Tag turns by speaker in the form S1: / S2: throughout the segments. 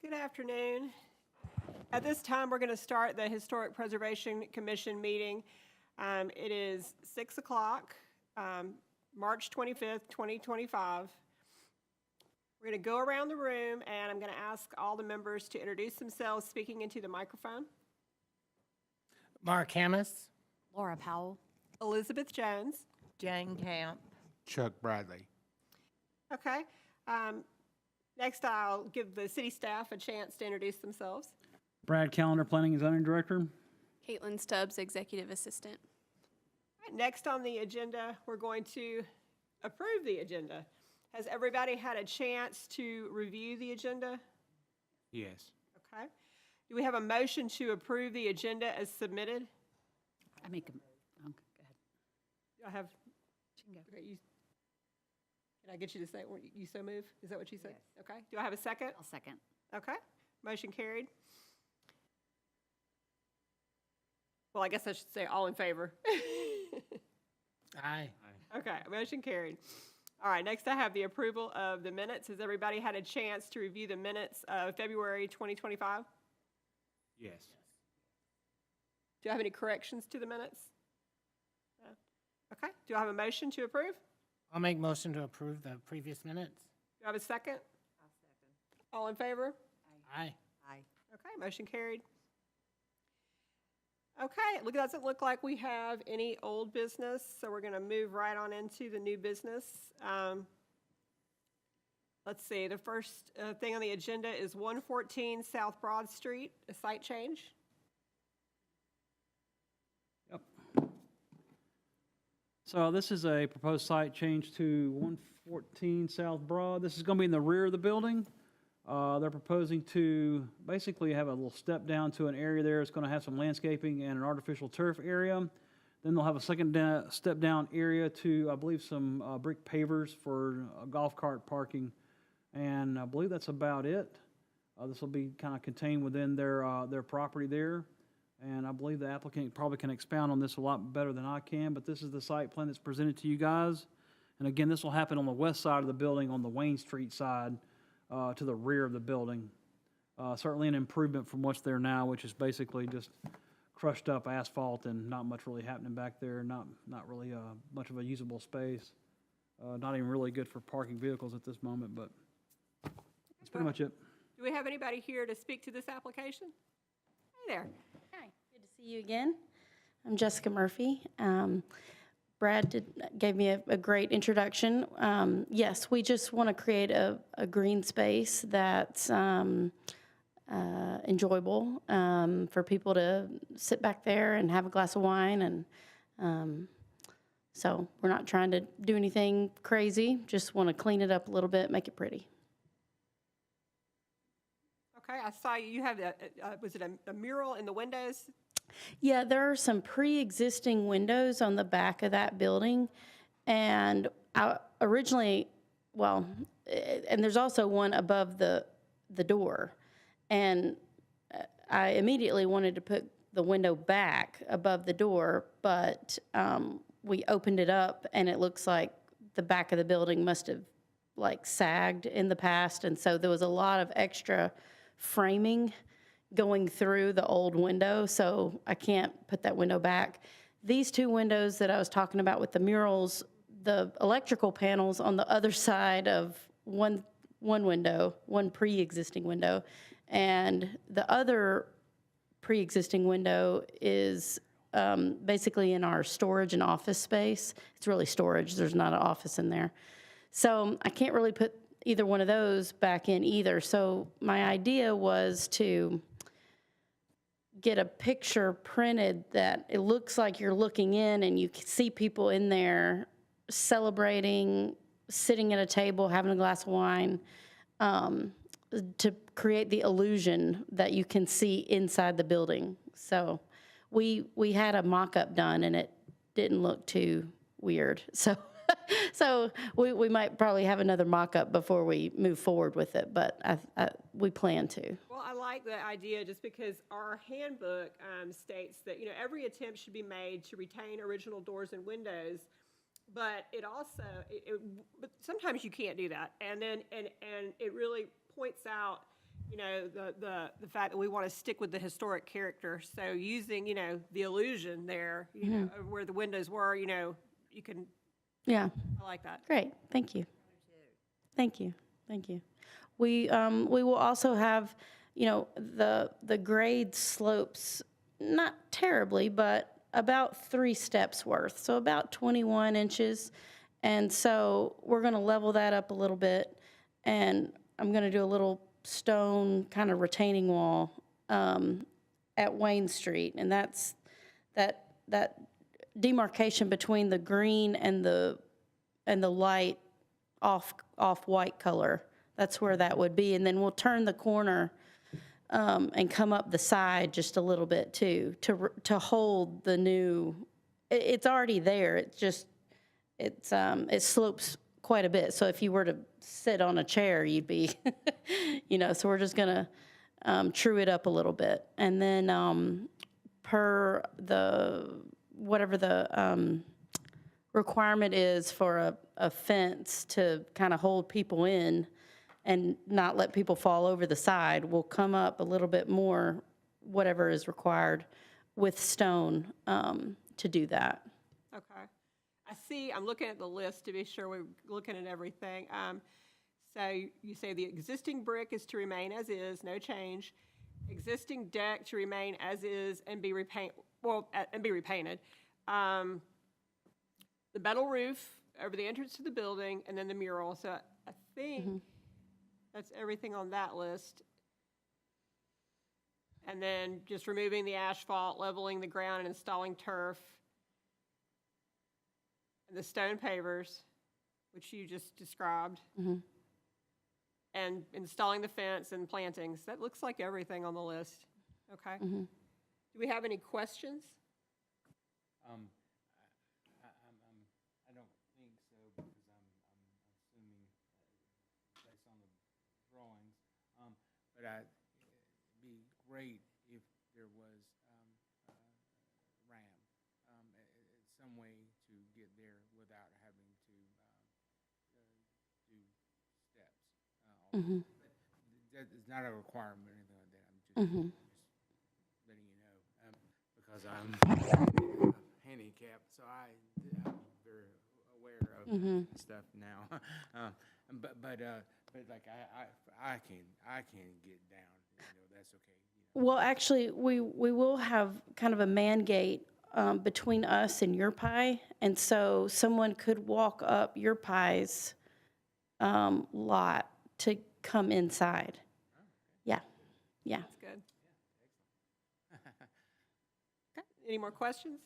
S1: Good afternoon. At this time, we're going to start the Historic Preservation Commission meeting. It is 6 o'clock, March 25th, 2025. We're going to go around the room, and I'm going to ask all the members to introduce themselves, speaking into the microphone.
S2: Mark Hammis.
S3: Laura Powell.
S1: Elizabeth Jones.
S3: Jane Camp.
S4: Chuck Bradley.
S1: Okay. Next, I'll give the city staff a chance to introduce themselves.
S5: Brad Callender, Planning and Zoning Director.
S6: Caitlin Stubbs, Executive Assistant.
S1: All right, next on the agenda, we're going to approve the agenda. Has everybody had a chance to review the agenda?
S4: Yes.
S1: Okay. Do we have a motion to approve the agenda as submitted?
S3: I make a, go ahead.
S1: I have,
S3: She can go.
S1: okay, can I get you to say, you so move? Is that what you said? Okay. Do I have a second?
S3: I'll second.
S1: Okay. Motion carried. Well, I guess I should say all in favor.
S2: Aye.
S1: Okay, motion carried. All right, next I have the approval of the minutes. Has everybody had a chance to review the minutes of February 2025?
S4: Yes.
S1: Do I have any corrections to the minutes? No? Okay, do I have a motion to approve?
S2: I'll make motion to approve the previous minutes.
S1: Do I have a second? I'll second. All in favor?
S2: Aye.
S3: Aye.
S1: Okay, motion carried. Okay, doesn't look like we have any old business, so we're going to move right on into the new business. Let's see, the first thing on the agenda is 114 South Broad Street, a site change.
S5: Yep. So this is a proposed site change to 114 South Broad. This is going to be in the rear of the building. They're proposing to basically have a little step down to an area there. It's going to have some landscaping and an artificial turf area. Then they'll have a second step down area to, I believe, some brick pavers for golf cart parking. And I believe that's about it. This will be kind of contained within their property there. And I believe the applicant probably can expound on this a lot better than I can, but this is the site plan that's presented to you guys. And again, this will happen on the west side of the building, on the Wayne Street side, to the rear of the building. Certainly an improvement from what's there now, which is basically just crushed up asphalt and not much really happening back there, not really much of a usable space. Not even really good for parking vehicles at this moment, but that's pretty much it.
S1: Do we have anybody here to speak to this application? Hey there.
S7: Hi, good to see you again. I'm Jessica Murphy. Brad gave me a great introduction. Yes, we just want to create a green space that's enjoyable for people to sit back there and have a glass of wine. And so we're not trying to do anything crazy, just want to clean it up a little bit, make it pretty.
S1: Okay, I saw you have, was it a mural in the windows?
S7: Yeah, there are some pre-existing windows on the back of that building, and I originally, well, and there's also one above the door, and I immediately wanted to put the window back above the door, but we opened it up, and it looks like the back of the building must have like sagged in the past, and so there was a lot of extra framing going through the old window, so I can't put that window back. These two windows that I was talking about with the murals, the electrical panels on the other side of one window, one pre-existing window, and the other pre-existing window is basically in our storage and office space. It's really storage, there's not an office in there. So I can't really put either one of those back in either. So my idea was to get a picture printed that it looks like you're looking in and you can see people in there celebrating, sitting at a table, having a glass of wine, to create the illusion that you can see inside the building. So we had a mock-up done and it didn't look too weird. So we might probably have another mock-up before we move forward with it, but we plan to.
S1: Well, I like the idea just because our handbook states that, every attempt should be made to retain original doors and windows, but it also, but sometimes you can't do that. And then, and it really points out, you know, the fact that we want to stick with the historic character. So using, you know, the illusion there, you know, of where the windows were, you know, you can,
S7: Yeah,
S1: I like that.
S7: great, thank you. Thank you, thank you. We will also have, you know, the grade slopes, not terribly, but about 3 steps worth, so about 21 inches. And so we're gonna level that up a little bit, and I'm gonna do a little stone kind of retaining wall at Wayne Street, and that's that demarcation between the green and the light off-white color. That's where that would be, and then we'll turn the corner and come up the side just a little bit too, to hold the new, it's already there, it's just, it slopes quite a bit. So if you were to sit on a chair, you'd be, you know, so we're just gonna true it up a little bit. And then per whatever the requirement is for a fence to kind of hold people in and not let people fall over the side, we'll come up a little bit more, whatever is required with stone to do that.
S1: Okay. I see, I'm looking at the list to be sure we're looking at everything. So you say the existing brick is to remain as is, no change. Existing deck to remain as is and be repainted. The metal roof over the entrance to the building, and then the mural. So I think that's everything on that list. And then just removing the asphalt, leveling the ground, and installing turf. And the stone pavers, which you just described. And installing the fence and plantings. That looks like everything on the list. Okay. Do we have any questions?
S4: I don't think so, because I'm assuming, based on the drawings, but it'd be great if there was, ramp, some way to get there without having to, do steps. That is not a requirement or anything like that, I'm just letting you know, because I'm handicapped, so I'm very aware of stuff now. But like I can get down, you know, that's okay. You know.
S7: Well, actually, we will have kind of a man gate between us and your pie, and so someone could walk up your pie's lot to come inside. Yeah, yeah.
S1: That's good. Okay. Any more questions?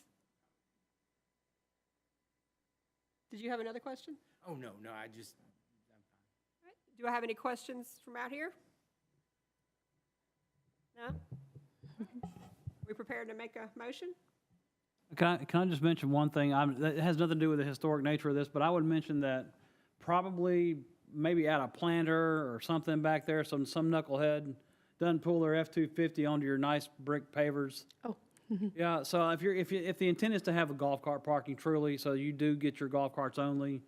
S1: Did you have another question?
S4: Oh, no, I'm fine.
S1: Do I have any questions from out here? No? We prepared to make a motion?
S5: Can I just mention one thing? That has nothing to do with the historic nature of this, but I would mention that probably maybe add a planter or something back there, some knucklehead doesn't pull their F-250 onto your nice brick pavers.
S7: Oh.
S5: Yeah, so if the intent is to have a golf cart parking truly, so you do get your golf carts only,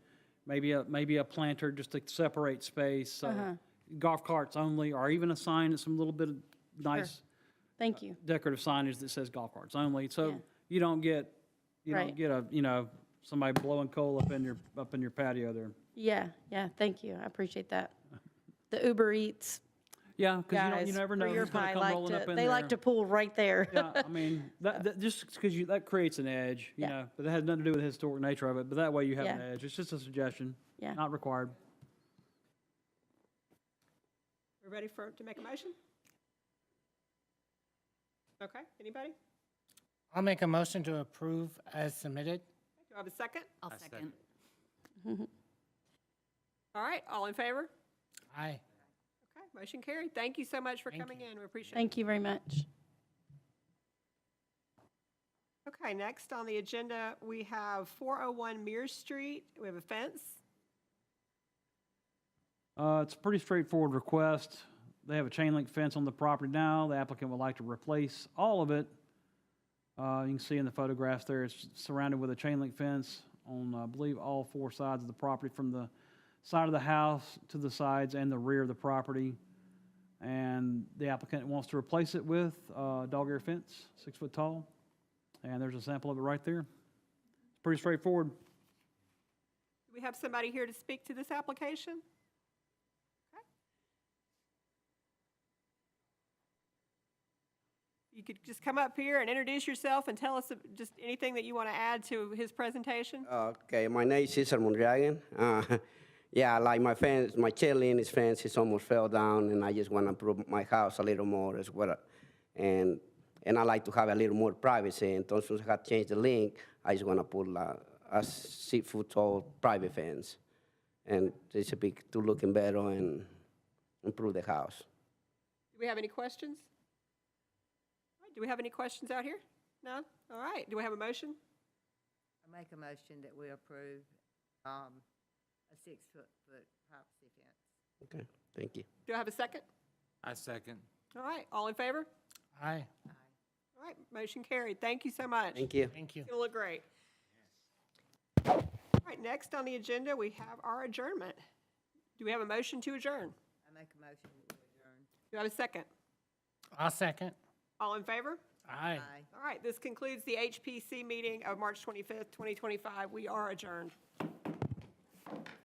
S5: maybe a planter just to separate space, so golf carts only, or even a sign, some little bit of nice
S7: Thank you.
S5: decorative signage that says golf carts only, so
S7: Yeah.
S5: you don't get
S7: Right.
S5: somebody blowing coal up in your patio there.
S7: Yeah, thank you. I appreciate that. The Uber Eats
S5: Yeah, because
S7: guys
S5: you never know
S7: for your
S5: who's going
S7: pie
S5: to come rolling up in
S7: they
S5: there.
S7: like to pull right there.
S5: Yeah, I mean, that just because that creates an edge, you
S7: Yeah.
S5: know, but that has nothing to do with the historic nature of it, but that way you have an
S7: Yeah.
S5: edge. It's just a suggestion,
S7: Yeah.
S5: not required.
S1: We're ready to make a motion? Okay, anybody?
S2: I'll make a motion to approve as submitted.
S1: Do I have a second?
S3: I'll
S4: I
S3: second.
S1: All right, all in favor?
S2: Aye.
S1: Okay, motion carried. Thank you so much for
S2: Thank
S1: coming in. We appreciate it.
S7: Thank you very much.
S1: Okay, next on the agenda, we have 401 Mears Street. We have a fence.
S5: It's a pretty straightforward request. They have a chain link fence on the property now. The applicant would like to replace all of it. You can see in the photographs there, it's surrounded with a chain link fence on, I believe, all 4 sides of the property, from the side of the house to the sides and the rear of the property. And the applicant wants to replace it with a dog ear fence, 6 foot tall. And there's a sample of it right there. It's pretty straightforward.
S1: Do we have somebody here to speak to this application? Okay. You could just come up here and introduce yourself and tell us just anything that you want to add to his presentation.
S8: Okay, my name is Cesar Mondragon. Yeah, like my fence, my chain-link fence is almost fell down, and I just want to improve my house a little more as well. And I like to have a little more privacy. Entonces, I have changed the link. I just want to put a 6 foot tall private fence, and it's a big to looking better and improve the house.
S1: Do we have any questions? All right, do we have any questions out here? No? All right, do we have a motion?
S9: I make a motion that we approve a 6 foot privacy fence.
S8: Okay, thank you.
S1: Do I have a second?
S4: I second.
S1: All right, all in favor?
S2: Aye.
S1: All right, motion carried. Thank you so much.
S8: Thank you.
S2: Thank you.
S1: It's gonna look great. All right, next on the agenda, we have our adjournment. Do we have a motion to adjourn?
S9: I make a motion that we adjourn.
S1: Do I have a second?
S2: I'll second.
S1: All in favor?
S2: Aye.
S9: Aye.
S1: All right, this concludes the HPC meeting of March 25th, 2025. We are adjourned.